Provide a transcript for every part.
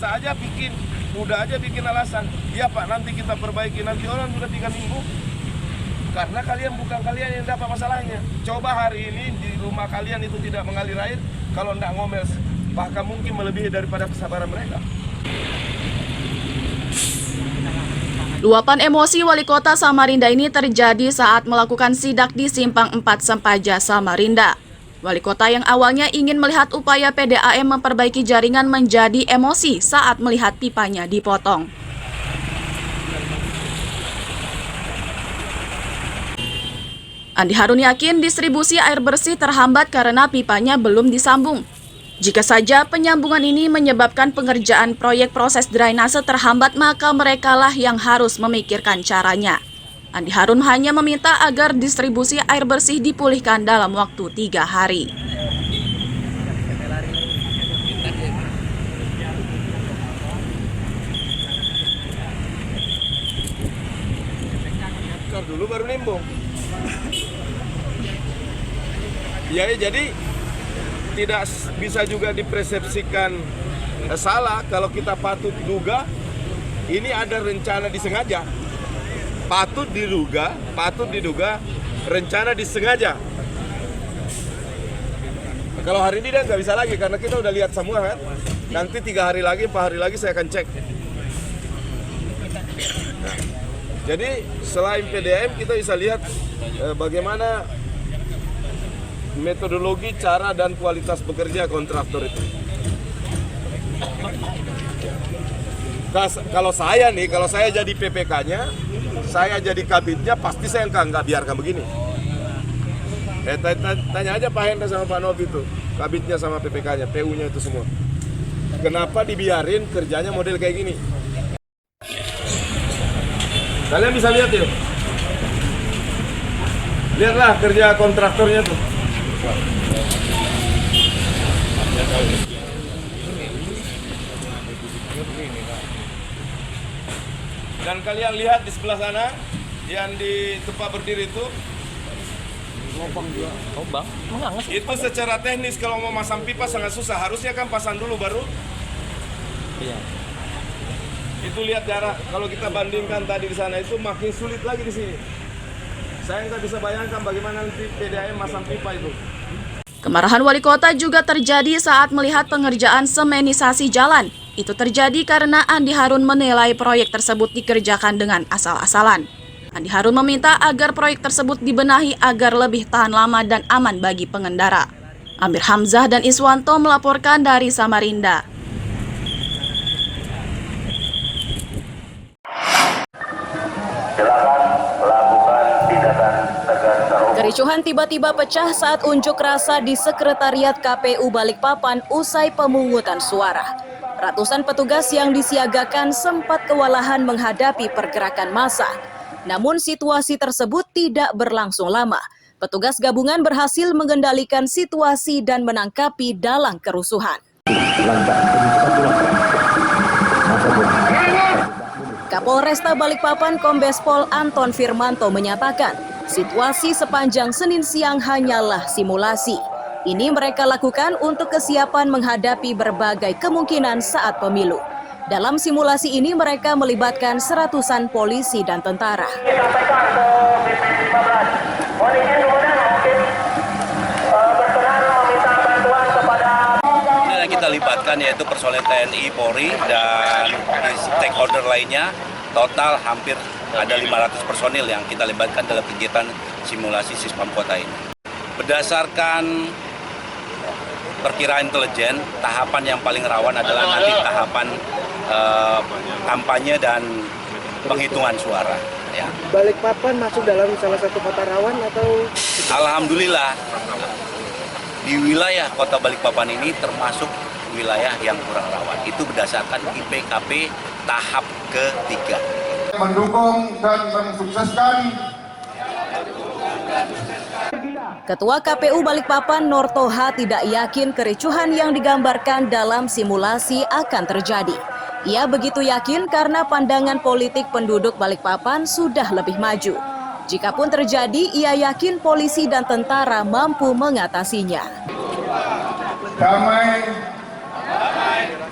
bisa aja bikin alasan. Ya Pak, nanti kita perbaiki, nanti orang sudah 3 minggu. Karena bukan kalian yang dapat masalahnya. Coba hari ini di rumah kalian itu tidak mengalir air, kalau tidak ngomel, bahkan mungkin melebihi daripada kesabaran mereka. Luapan emosi Wali Kota Samarinda ini terjadi saat melakukan sidak di Simpang 4 Sempaja, Samarinda. Wali Kota yang awalnya ingin melihat upaya PDAM memperbaiki jaringan menjadi emosi saat melihat pipanya dipotong. Andi Harun yakin distribusi air bersih terhambat karena pipanya belum disambung. Jika saja penyambungan ini menyebabkan pengerjaan proyek proses drainase terhambat, maka merekalah yang harus memikirkan caranya. Andi Harun hanya meminta agar distribusi air bersih dipulihkan dalam waktu 3 hari. Dulu baru nimbung. Ya, jadi tidak bisa juga dipersepsikan salah kalau kita patut duga ini ada rencana disengaja. Patut diduga rencana disengaja. Kalau hari ini dia nggak bisa lagi karena kita udah lihat semua kan. Nanti 3 hari lagi, 4 hari lagi saya akan cek. Nah, jadi selain PDAM kita bisa lihat bagaimana metodologi, cara, dan kualitas bekerja kontraktor itu. Kalau saya jadi PPK-nya, saya jadi kabitnya, pasti saya nggak biarkan begini. Tanya aja Pak Hendra sama Pak Novi itu, kabitnya sama PPK-nya, PU-nya itu semua. Kenapa dibiarin kerjanya model kayak gini? Kalian bisa lihat yuk. Lihatlah kerja kontraktornya tuh. Dan kalian lihat di sebelah sana yang di tempat berdiri itu lubang itu secara teknis kalau mau masang pipa sangat susah, harusnya kan pasang dulu baru. Iya. Itu lihat jarak, kalau kita bandingkan tadi di sana itu makin sulit lagi di sini. Saya nggak bisa bayangkan bagaimana nanti PDAM masang pipa itu. Kemarahan Wali Kota juga terjadi saat melihat pengerjaan semenisasi jalan. Itu terjadi karena Andi Harun menilai proyek tersebut dikerjakan dengan asal-asalan. Andi Harun meminta agar proyek tersebut dibenahi agar lebih tahan lama dan aman bagi pengendara. Amir Hamzah dan Iswanto melaporkan dari Samarinda. Kericuhan tiba-tiba pecah saat unjuk rasa di Sekretariat KPU Balikpapan usai pemungutan suara. Ratusan petugas yang disiagakan sempat kewalahan menghadapi pergerakan massa. Namun situasi tersebut tidak berlangsung lama. Petugas gabungan berhasil mengendalikan situasi dan menangkapi dalang kerusuhan. Kapolresta Balikpapan Kombes Pol Anton Firmanto menyatakan, situasi sepanjang Senin siang hanyalah simulasi. Ini mereka lakukan untuk kesiapan menghadapi berbagai kemungkinan saat pemilu. Dalam simulasi ini mereka melibatkan seratusan polisi dan tentara. Ini yang kita libatkan yaitu personel TNI, Polri, dan stakeholder lainnya. Total hampir ada 500 personil yang kita libatkan dalam kegiatan simulasi Sispam Kota ini. Berdasarkan perkiraan intelijen, tahapan yang paling rawan adalah nanti tahapan kampanye dan penghitungan suara. Ya. Balikpapan masuk dalam salah satu kota rawan atau? Alhamdulillah, di wilayah kota Balikpapan ini termasuk wilayah yang kurang rawan. Itu berdasarkan IPKP tahap ketiga. Mendukung dan mensukseskan. Ketua KPU Balikpapan Nortoha tidak yakin kericuhan yang digambarkan dalam simulasi akan terjadi. Ia begitu yakin karena pandangan politik penduduk Balikpapan sudah lebih maju. Jikapun terjadi, ia yakin polisi dan tentara mampu mengatasinya. Damai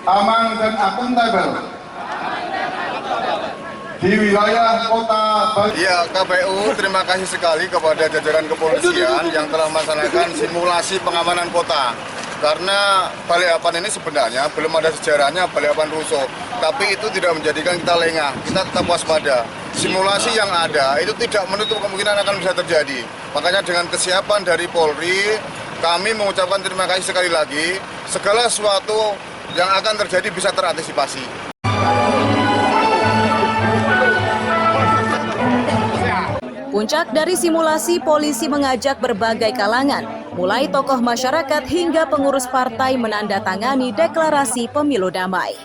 aman dan akuntabel di wilayah kota Bali. Ya, KPU terima kasih sekali kepada jajaran kepolisian yang telah melaksanakan simulasi pengamanan kota. Karena Balikpapan ini sebenarnya belum ada sejarahnya Balikpapan rusuh, tapi itu tidak menjadikan kita lengah, kita tetap waspada. Simulasi yang ada itu tidak menutup kemungkinan akan bisa terjadi. Makanya dengan kesiapan dari Polri, kami mengucapkan terima kasih sekali lagi. Segala sesuatu yang akan terjadi bisa terantisipasi. Puncak dari simulasi, polisi mengajak berbagai kalangan, mulai tokoh masyarakat hingga pengurus partai menandatangani deklarasi pemilu damai.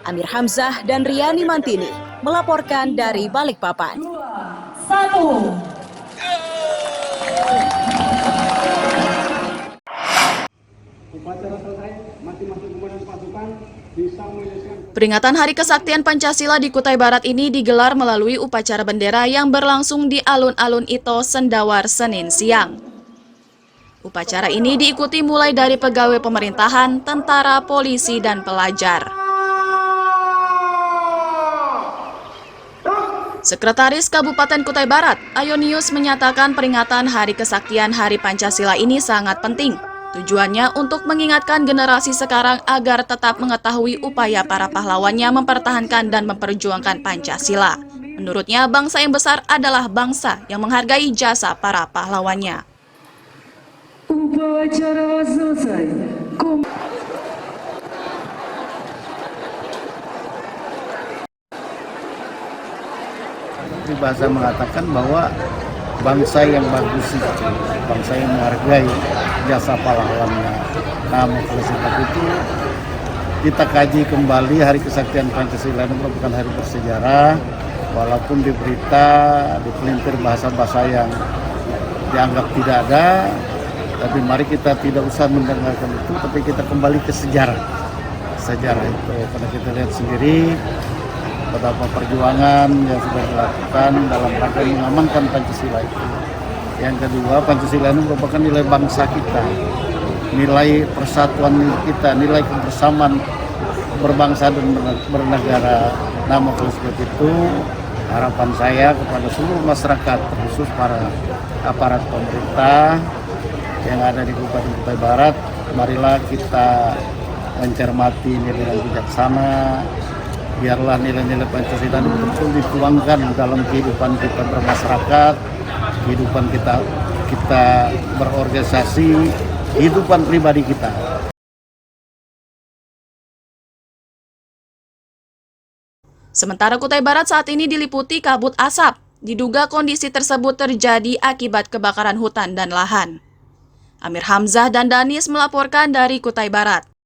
Amir Hamzah dan Riani Mantini melaporkan dari Balikpapan. Peringatan Hari Kesaktian Pancasila di Kutai Barat ini digelar melalui upacara bendera yang berlangsung di alun-alun Ito, Sendawar, Senin siang. Upacara ini diikuti mulai dari pegawai pemerintahan, tentara, polisi, dan pelajar. Sekretaris Kabupaten Kutai Barat, Ayonius, menyatakan peringatan Hari Kesaktian Hari Pancasila ini sangat penting. Tujuannya untuk mengingatkan generasi sekarang agar tetap mengetahui upaya para pahlawannya mempertahankan dan memperjuangkan Pancasila. Menurutnya, bangsa yang besar adalah bangsa yang menghargai jasa para pahlawannya. Upacara selesai. Bahasa mengatakan bahwa bangsa yang bagus itu, bangsa yang menghargai jasa pahlawannya. Nah, oleh sebab itu kita kaji kembali Hari Kesaktian Pancasila ini merupakan hari bersejarah, walaupun di berita dipelintir bahasa-bahasa yang dianggap tidak ada, tapi mari kita tidak usah mendengarkan itu, tapi kita kembali ke sejarah itu, karena kita lihat sendiri betapa perjuangan yang sudah dilakukan dalam rangka mengamankan Pancasila itu. Yang kedua, Pancasila ini merupakan nilai bangsa kita, nilai persatuan kita, nilai kebersamaan berbangsa dan bernegara. Namun oleh sebab itu, harapan saya kepada seluruh masyarakat, khusus para aparat pemerintah yang ada di Kabupaten Kutai Barat, marilah kita mencermati nilai bijaksana. Biarlah nilai-nilai Pancasila ini betul-betul dituangkan dalam kehidupan kita bermasyarakat, kehidupan kita berorganisasi, kehidupan pribadi kita. Sementara Kutai Barat saat ini diliputi kabut asap. Diduga kondisi tersebut terjadi akibat kebakaran hutan dan lahan. Amir Hamzah dan Danis melaporkan dari Kutai Barat.